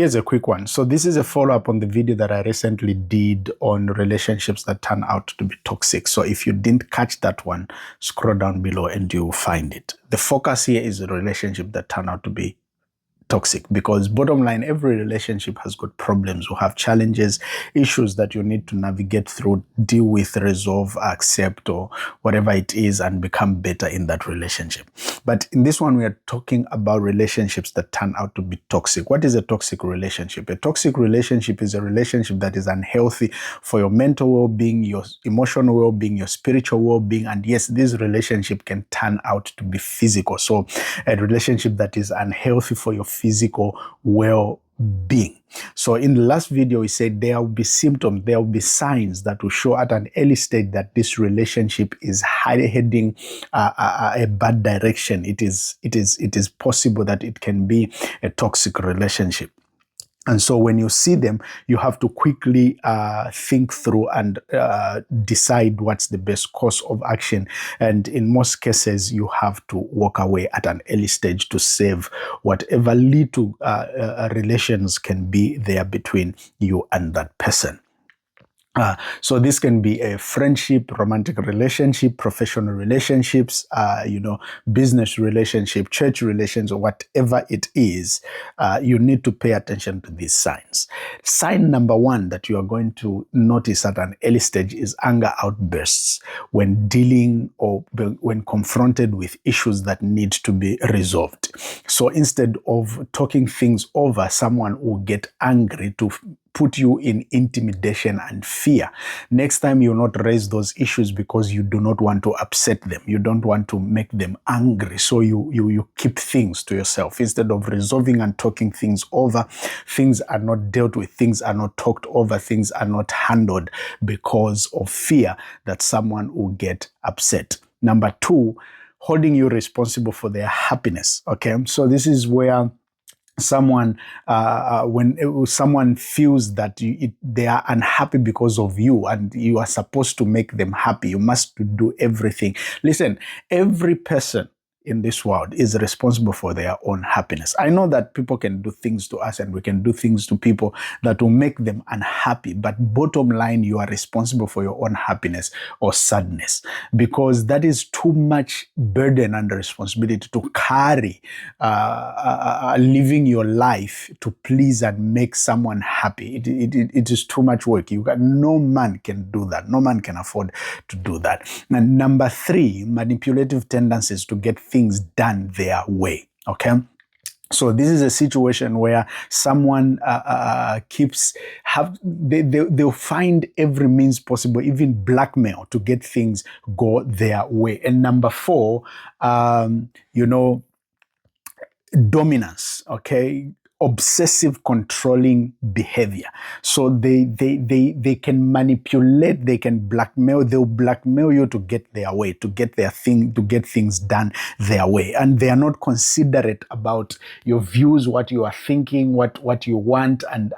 Here's a quick one. So this is a follow-up on the video that I recently did on relationships that turn out to be toxic. So if you didn't catch that one, scroll down below and you'll find it. The focus here is a relationship that turn out to be toxic, because bottom line, every relationship has got problems. You have challenges, issues that you need to navigate through, deal with, resolve, accept, or whatever it is, and become better in that relationship. But in this one, we are talking about relationships that turn out to be toxic. What is a toxic relationship? A toxic relationship is a relationship that is unhealthy for your mental well-being, your emotional well-being, your spiritual well-being, and yes, this relationship can turn out to be physical. So a relationship that is unhealthy for your physical well-being. So in the last video, we said there will be symptoms, there will be signs that will show at an early stage that this relationship is heading a bad direction. It is possible that it can be a toxic relationship. And so when you see them, you have to quickly think through and decide what's the best course of action. And in most cases, you have to walk away at an early stage to save whatever little relations can be there between you and that person. So this can be a friendship, romantic relationship, professional relationships, business relationship, church relations, or whatever it is. You need to pay attention to these signs. Sign number one that you are going to notice at an early stage is anger outbursts when dealing or when confronted with issues that need to be resolved. So instead of talking things over, someone will get angry to put you in intimidation and fear. Next time, you'll not raise those issues because you do not want to upset them. You don't want to make them angry. So you keep things to yourself. Instead of resolving and talking things over, things are not dealt with, things are not talked over, things are not handled because of fear that someone will get upset. Number two, holding you responsible for their happiness. Okay, so this is where someone when someone feels that they are unhappy because of you and you are supposed to make them happy, you must do everything. Listen, every person in this world is responsible for their own happiness. I know that people can do things to us and we can do things to people that will make them unhappy, but bottom line, you are responsible for your own happiness or sadness, because that is too much burden and responsibility to carry, living your life to please and make someone happy. It is too much work. No man can do that. No man can afford to do that. And number three, manipulative tendencies to get things done their way. Okay. So this is a situation where someone they'll find every means possible, even blackmail, to get things go their way. And number four, dominance. Okay. Obsessive controlling behavior. So they can manipulate, they can blackmail, they'll blackmail you to get their way, to get things done their way. And they are not considerate about your views, what you are thinking, what you want, and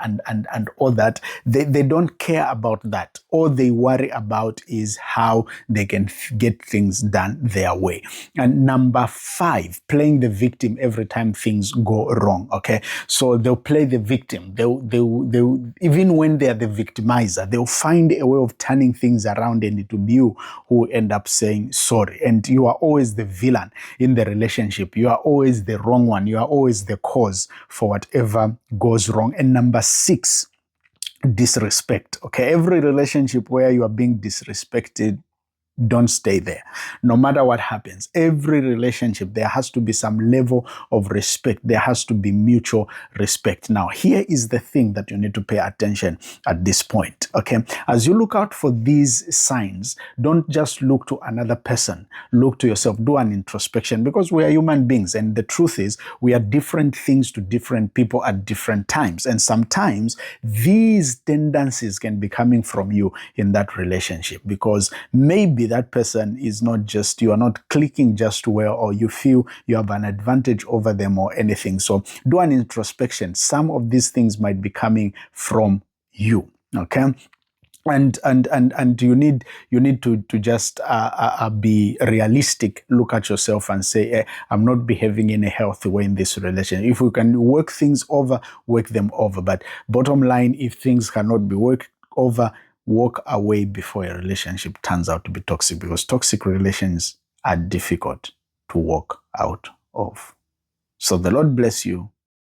all that. They don't care about that. All they worry about is how they can get things done their way. And number five, playing the victim every time things go wrong. Okay. So they'll play the victim. They'll even when they are the victimizer, they'll find a way of turning things around, and it will be you who end up saying sorry. And you are always the villain in the relationship. You are always the wrong one. You are always the cause for whatever goes wrong. And number six, disrespect. Okay, every relationship where you are being disrespected, don't stay there. No matter what happens, every relationship, there has to be some level of respect. There has to be mutual respect. Now, here is the thing that you need to pay attention at this point. Okay. As you look out for these signs, don't just look to another person. Look to yourself. Do an introspection, because we are human beings. And the truth is, we are different things to different people at different times. And sometimes these tendencies can be coming from you in that relationship, because maybe that person is not just, you are not clicking just well, or you feel you have an advantage over them or anything. So do an introspection. Some of these things might be coming from you. Okay. And you need to just be realistic. Look at yourself and say, I'm not behaving in a healthy way in this relationship. If we can work things over, work them over. But bottom line, if things cannot be worked over, walk away before a relationship turns out to be toxic, because toxic relations are difficult to walk out of. So the Lord bless you.